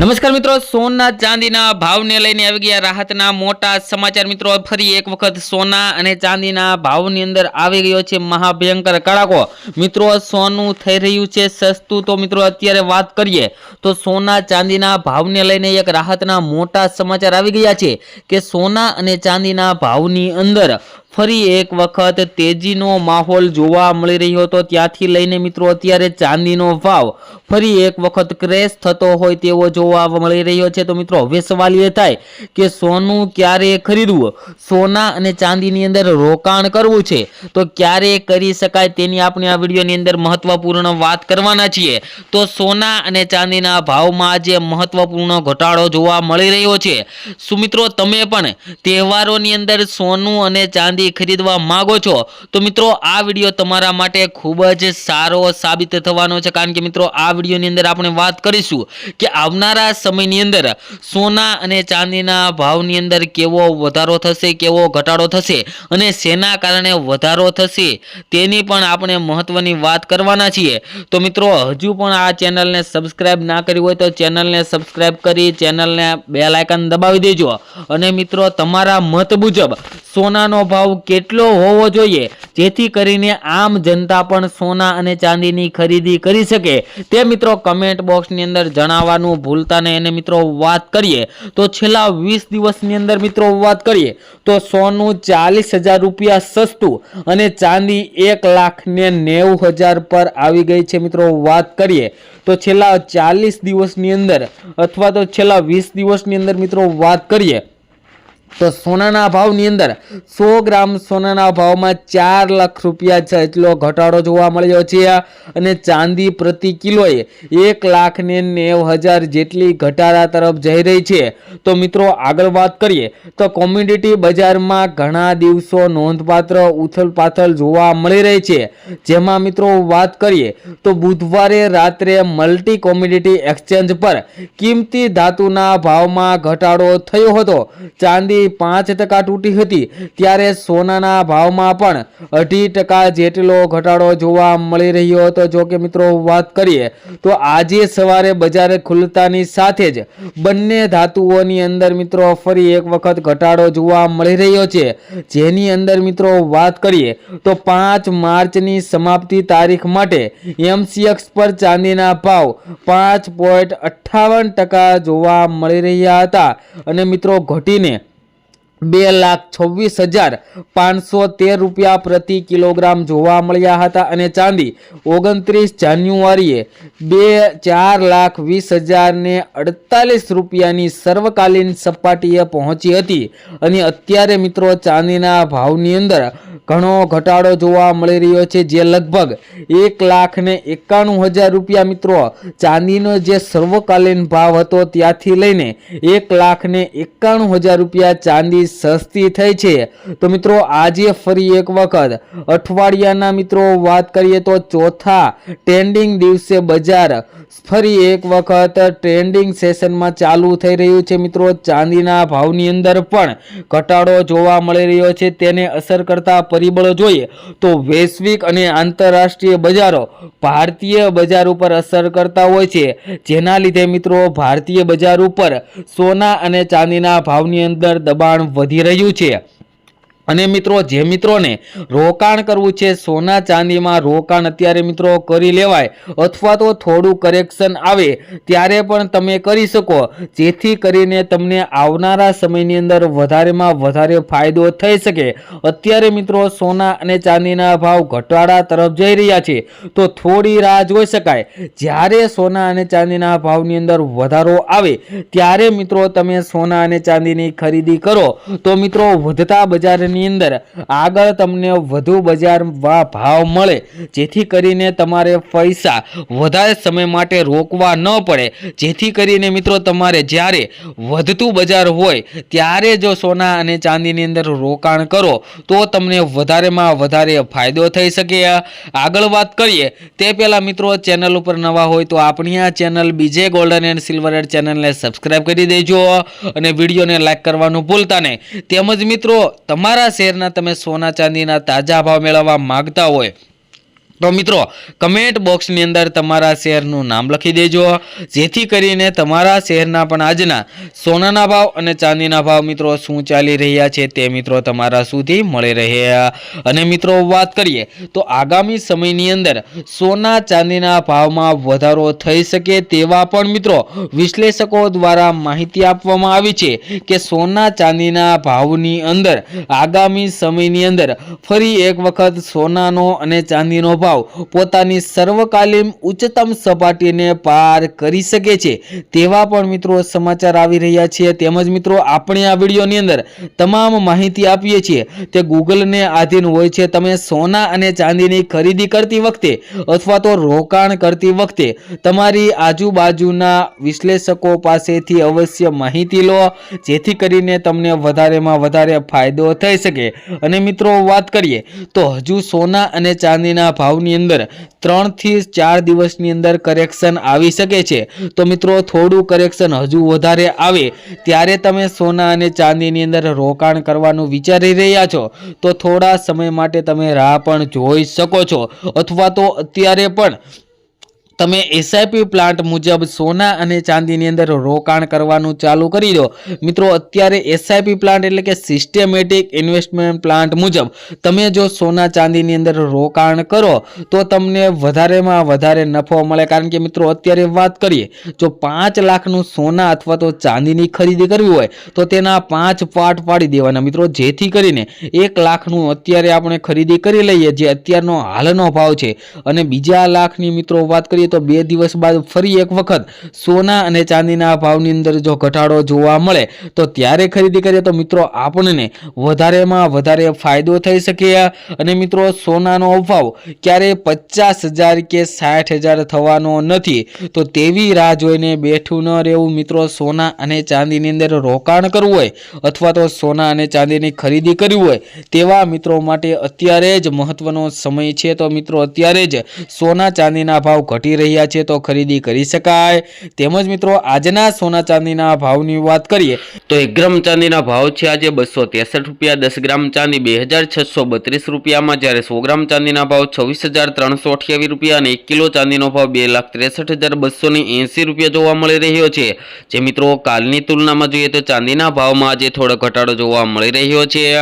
નમસ્કાર મિત્રો, સોના ચાંદીના ભાવને લઈને આવી ગયા રાહતના મોટા સમાચાર। મિત્રો ફરી એક વખત સોના અને ચાંદીના ભાવની અંદર આવી ગયો છે મહાભયંકર કડાકો। મિત્રો સોનું થઈ રહ્યું છે સસ્તું। તો મિત્રો અત્યારે વાત કરીએ તો સોના ચાંદીના ભાવને લઈને એક રાહતના મોટા સમાચાર આવી ગયા છે કે સોના અને ચાંદીના ભાવની અંદર ફરી એક વખત તેજીનો માહોલ જોવા મળી રહ્યો હતો। ત્યાંથી લઈને મિત્રો અત્યારે ચાંદીનો ભાવ ફરી એક વખત ક્રેશ થતો હોય તેવો જોવા મળી રહ્યો છે। તો મિત્રો હવે સવાલ એ થાય કે સોનું ક્યારે ખરીદવું, સોના અને ચાંદીની અંદર રોકાણ કરવું છે તો ક્યારે કરી શકાય તેની આપણે આ વિડીયોની અંદર મહત્વપૂર્ણ વાત કરવાના છીએ। તો સોના અને ચાંદીના ભાવમાં આજે મહત્વપૂર્ણ ઘટાડો જોવા મળી રહ્યો છે। શું મિત્રો તમે પણ તહેવારોની અંદર સોનું અને ચાંદી ખરીદવા માંગો છો તો મિત્રો આ વિડીયો તમારા માટે ખૂબ જ સારો સાબિત થવાનો છે, કારણ કે મિત્રો આ વિડીયોની અંદર આપણે વાત કરીશું કે આવનારા સમયની અંદર સોના અને ચાંદીના ભાવની અંદર કેવો વધારો થશે, કેવો ઘટાડો થશે અને શેના કારણે વધારો થશે તેની પણ આપણે મહત્વની વાત કરવાના છીએ। તો મિત્રો હજુ પણ આ ચેનલને સબસ્ક્રાઇબ ના કરી હોય તો ચેનલને સબસ્ક્રાઇબ કરી ચેનલને બેલ આઇકન દબાવી દેજો અને મિત્રો તમારા મત મુજબ સોનાનો ભાવ કેટલો હોવો જોઈએ જેથી કરીને આમ જનતા પણ સોના અને ચાંદીની ખરીદી કરી શકે તે મિત્રો કમેન્ટ બોક્સની અંદર જણાવવાનું ભૂલતા નહીં। અને મિત્રો વાત કરીએ તો છેલ્લા 20 દિવસની અંદર મિત્રો વાત કરીએ તો સોનું 40,000 રૂપિયા સસ્તું અને ચાંદી 1,90,000 પર આવી ગઈ છે। મિત્રો વાત કરીએ તો છેલ્લા 40 દિવસની અંદર અથવા તો છેલ્લા 20 દિવસની અંદર મિત્રો વાત કરીએ તો સોનાના ભાવની અંદર 100 ગ્રામ સોનાના ભાવમાં 4 લાખ રૂપિયા જેટલો ઘટાડો જોવા મળ્યો છે અને ચાંદી પ્રતિ કિલોએ 1,90,000 જેટલી ઘટાડા તરફ જઈ રહી છે। તો મિત્રો આગળ વાત કરીએ તો કોમોડિટી બજારમાં ઘણા દિવસો નોંધપાત્ર ઉથલપાથલ જોવા મળી રહી છે, જેમાં મિત્રો વાત કરીએ તો બુધવારે રાત્રે મલ્ટી કોમોડિટી એક્સચેન્જ પર કિંમતી ધાતુના ભાવમાં ઘટાડો થયો હતો। ચાંદી 5% તૂટી હતી ત્યારે સોનાના ભાવમાં પણ 2.5% જેટલો ઘટાડો જોવા મળી રહ્યો હતો। જો કે મિત્રો વાત કરીએ તો આજે સવારે બજાર ખુલતાની સાથે જ બંને ધાતુઓની અંદર મિત્રો ફરી એક વખત ઘટાડો જોવા મળી રહ્યો છે, જેની અંદર મિત્રો વાત કરીએ તો 5 માર્ચની સમાપ્તિ તારીખ માટે MCX પર ચાંદીના ભાવ 5.58% જોવા મળી રહ્યા હતા અને મિત્રો ઘટીને 2,26,513 રૂપિયા પ્રતિ કિલોગ્રામ જોવા મળ્યા હતા અને ચાંદી 29 જાન્યુઆરીએ 4,20,048 રૂપિયાની સર્વકાલીન સપાટીએ પહોંચી હતી અને અત્યારે મિત્રો ચાંદીના ભાવની અંદર ઘણો ઘટાડો જોવા મળી રહ્યો છે, જે લગભગ 1,91,000 રૂપિયા મિત્રો ચાંદીનો જે સર્વકાલીન ભાવ હતો ત્યાંથી લઈને 1,91,000 રૂપિયા ચાંદી સસ્તી થઈ છે। તો મિત્રો આજે ફરી એક વખત અઠવાડિયાના મિત્રો વાત કરીએ તો ચોથા ટ્રેન્ડિંગ દિવસે બજાર ફરી એક વખત ટ્રેન્ડિંગ સેશનમાં ચાલુ થઈ રહ્યું છે। મિત્રો ચાંદીના ભાવની અંદર પણ ઘટાડો જોવા મળી રહ્યો છે। તેને અસર કરતા પરિબળો જોઈએ તો વૈશ્વિક અને આંતરરાષ્ટ્રીય બજારો ભારતીય બજાર ઉપર અસર કરતા હોય છે, જેના લીધે મિત્રો ભારતીય બજાર ઉપર સોના અને ચાંદીના ભાવની અંદર દબાણ વધી રહ્યું છે। અને મિત્રો જે મિત્રોને રોકાણ કરવું છે સોના ચાંદીમાં રોકાણ અત્યારે મિત્રો કરી લેવાય અથવા તો થોડું કરેક્શન આવે ત્યારે પણ તમે કરી શકો, જેથી કરીને તમને આવનારા સમયની અંદર વધારેમાં વધારે ફાયદો થઈ શકે। અત્યારે મિત્રો સોના અને ચાંદીના ભાવ ઘટાડા તરફ જઈ રહ્યા છે તો થોડી રાહ જોઈ શકાય। જ્યારે સોના અને ચાંદીના ભાવની અંદર વધારો આવે ત્યારે મિત્રો તમે સોના અને ચાંદીની ખરીદી કરો તો મિત્રો વધતા બજારની અંદર આગળ તમને વધુ બજાર ભાવ મળે, જેથી કરીને તમારે પૈસા વધારે સમય માટે રોકવા ન પડે, જેથી કરીને મિત્રો તમારે જ્યારે વધતું બજાર હોય ત્યારે જો સોના અને ચાંદીની અંદર રોકાણ કરો તો તમને વધારેમાં વધારે ફાયદો થઈ શકે। આગળ વાત કરીએ તે પહેલા મિત્રો ચેનલ ઉપર નવા હોય તો આપણી આ ચેનલ બીજે ગોલ્ડન એન્ડ સિલ્વર એડ ચેનલને સબસ્ક્રાઇબ કરી દેજો અને વિડીયોને લાઈક કરવાનું ભૂલતા નહીં। તેમજ મિત્રો તમારા શેરના તમે સોના ચાંદીના તાજા ભાવ મેળવવા માંગતા હોય તો મિત્રો કમેન્ટ બોક્સની અંદર તમારા શહેરનું નામ લખી દેજો, જેથી કરીને તમારા શહેરના પણ આજના સોનાના ભાવ અને ચાંદીના ભાવ મિત્રો શું ચાલી રહ્યા છે તે મિત્રો તમારા સુધી મળી રહે। અને મિત્રો વાત કરીએ તો આગામી સમયની અંદર સોના ચાંદીના ભાવમાં વધારો થઈ શકે તેવા પણ મિત્રો વિશ્લેષકો દ્વારા માહિતી આપવામાં આવી છે કે સોના ચાંદીના ભાવની અંદર આગામી સમયની અંદર ફરી એક વખત સોનાનો અને ચાંદીનો ભાવ પોતાની સર્વકાલીન ઉચ્ચતમ સપાટીને પાર કરી શકે છે તેવા પણ મિત્રો સમાચાર આવી રહ્યા છે। તેમજ મિત્રો આપણે આ વિડીયોની અંદર તમામ માહિતી આપીએ છીએ તે ગૂગલને આધીન હોય છે। તમે સોના અને ચાંદીની ખરીદી કરતી વખતે અથવા તો રોકાણ કરતી વખતે તમારી આજુબાજુના વિશ્લેષકો પાસેથી અવશ્ય માહિતી લો, જેથી કરીને તમને વધારેમાં વધારે ફાયદો થઈ શકે। અને મિત્રો વાત કરીએ તો હજુ સોના અને ચાંદીના ભાવની અંદર 3 થી 4 દિવસની અંદર કરેક્શન આવી શકે છે। તો મિત્રો થોડું કરેક્શન હજુ વધારે આવે ત્યારે તમે સોના અને ચાંદીની અંદર રોકાણ કરવાનું વિચારી રહ્યા છો તો થોડા સમય માટે તમે રાહ પણ જોઈ શકો છો, અથવા તો અત્યારે પણ તમે એસઆઈપી પ્લાન્ટ મુજબ સોના અને ચાંદીની અંદર રોકાણ કરવાનું ચાલુ કરી દો। મિત્રો અત્યારે એસઆઈપી પ્લાન્ટ એટલે કે સિસ્ટમેટિક ઇન્વેસ્ટમેન્ટ પ્લાન્ટ મુજબ તમે જો સોના ચાંદીની અંદર રોકાણ કરો તો તમને વધારેમાં વધારે નફો મળે। કારણ કે મિત્રો અત્યારે વાત કરીએ જો 5 લાખનું સોના અથવા તો ચાંદીની ખરીદી કરવી હોય તો તેના 5 પાર્ટ પાડી દેવાના મિત્રો, જેથી કરીને 1 લાખનું અત્યારે આપણે ખરીદી કરી લઈએ જે અત્યારનો હાલનો ભાવ છે, અને બીજા લાખની મિત્રો વાત કરીએ તો 2 દિવસ બાદ ફરી એક વખત સોના અને ચાંદીના ભાવની અંદર જો ઘટાડો જોવા મળે તો ત્યારે ખરીદી કરીએ તો મિત્રો આપણને વધારેમાં વધારે ફાયદો થઈ શકે। અને મિત્રો સોનાનો ભાવ ક્યારે 50,000 કે 60,000 થવાનો નથી, તો તેવી રાહ જોઈને બેઠું ન રહેવું મિત્રો। સોના અને ચાંદીની અંદર રોકાણ કરવું હોય અથવા તો સોના અને ચાંદીની ખરીદી કરવી હોય તેવા મિત્રો માટે અત્યારે જ મહત્વનો સમય છે। તો મિત્રો અત્યારે જ સોના ચાંદીના ભાવ ઘટી રહ્યા છે તો ખરીદી કરી શકાય। તેમજ મિત્રો આજના સોના ચાંદીના ભાવની વાત કરીએ તો 1 ગ્રામ ચાંદીના ભાવ છે આજે 263 રૂપિયા, 10 ગ્રામ ચાંદી 2632 રૂપિયામાં, જ્યારે 100 ગ્રામ ચાંદીના ભાવ 26,328 રૂપિયા અને 1 કિલો ચાંદીનો ભાવ 2,63,280 રૂપિયા જોવા મળી રહ્યો છે। જે મિત્રો કાલની તુલનામાં જોઈએ તો ચાંદીના ભાવમાં આજે થોડો ઘટાડો જોવા મળી રહ્યો છે।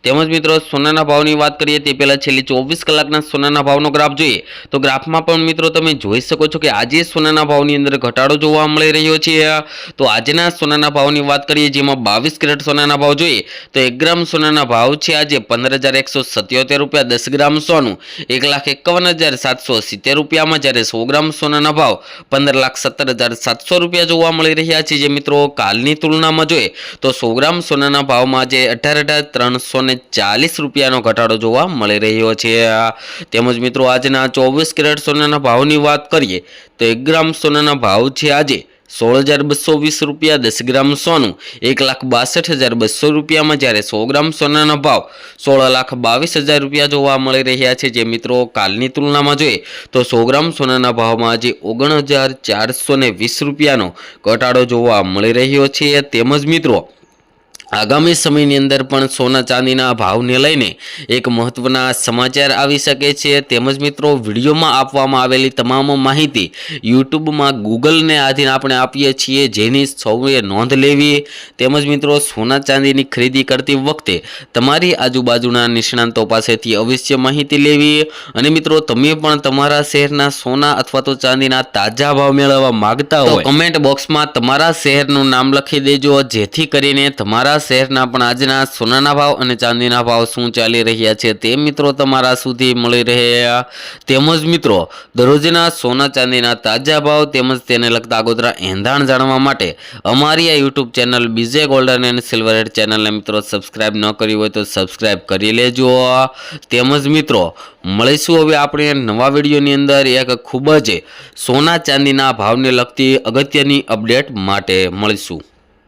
તેમજ મિત્રો સોનાના ભાવની વાત કરીએ તે પહેલા છેલ્લી 24 કલાકના સોનાના ભાવનો ગ્રાફ જોઈએ તો ગ્રાફમાં પણ મિત્રો તમે જોઈ શકો છો કે આજે સોનાના ભાવની અંદર ઘટાડો જોવા મળી રહ્યો છે। તો આજના સોનાના ભાવની વાત કરીએ જેમાં 22 કેરેટ સોનાના ભાવ જોઈએ તો 1 ગ્રામ સોનાના ભાવ છે આજે 15,177 રૂપિયા, 10 ગ્રામ સોનું 1,51,770 રૂપિયામાં, જ્યારે 100 ગ્રામ સોનાના ભાવ 15,17,700 રૂપિયા જોવા મળી રહ્યા છે। જે મિત્રો કાલની તુલનામાં જોઈએ તો 100 ગ્રામ સોનાના ભાવમાં આજે 18,340 રૂપિયાનો ઘટાડો જોવા મળી રહ્યો છે। તેમજ મિત્રો આજના 24 કેરેટ સોનાના ભાવની વાત કરીએ તો 1 ગ્રામ સોનાના ભાવ છે આજે 16,220 રૂપિયા, 10 ગ્રામ સોનું 1,62,200 રૂપિયામાં, જ્યારે 100 ગ્રામ સોનાના ભાવ 16,22,000 રૂપિયા જોવા મળી રહ્યા છે। જે મિત્રો કાલની તુલનામાં જોઈએ તો 100 ગ્રામ સોનાના ભાવમાં આજે 19,420 રૂપિયાનો ઘટાડો જોવા મળી રહ્યો છે। તેમજ મિત્રો આગામી સમયની અંદર પણ સોના ચાંદીના ભાવને લઈને એક મહત્વના સમાચાર આવી શકે છે। તેમજ મિત્રો વિડીયોમાં આપવામાં આવેલી તમામ માહિતી યુટ્યુબમાં ગૂગલને આધીન આપણે આપીએ છીએ, જેની સૌએ નોંધ લેવી। તેમજ મિત્રો સોના ચાંદીની ખરીદી કરતી વખતે તમારી આજુબાજુના નિષ્ણાંતો પાસેથી અવશ્ય માહિતી લેવી। અને મિત્રો તમે પણ તમારા શહેરના સોના અથવા તો ચાંદીના તાજા ભાવ મેળવવા માંગતા હોય તો કમેન્ટ બોક્સમાં તમારા શહેરનું નામ લખી દેજો, જેથી કરીને તમારા શહેરના પણ આજના સોનાના ભાવ અને ચાંદીના ભાવ શું ચાલી રહ્યા છે તે મિત્રો તમારા સુધી મળી રહે। તેમજ મિત્રો દરરોજના સોના ચાંદીના તાજા ભાવ તેમજ તેને લગતા આગોતરા એંધાણ જાણવા માટે અમારી આ યુટ્યુબ ચેનલ બીજે ગોલ્ડન એન્ડ સિલ્વર ચેનલને મિત્રો સબસ્ક્રાઇબ ન કરી હોય તો સબસ્ક્રાઇબ કરી લેજો। તેમજ મિત્રો મળીશું હવે આપણે નવા વિડીયોની અંદર એક ખૂબ જ સોના ચાંદીના ભાવને લગતી અગત્યની અપડેટ માટે મળીશું।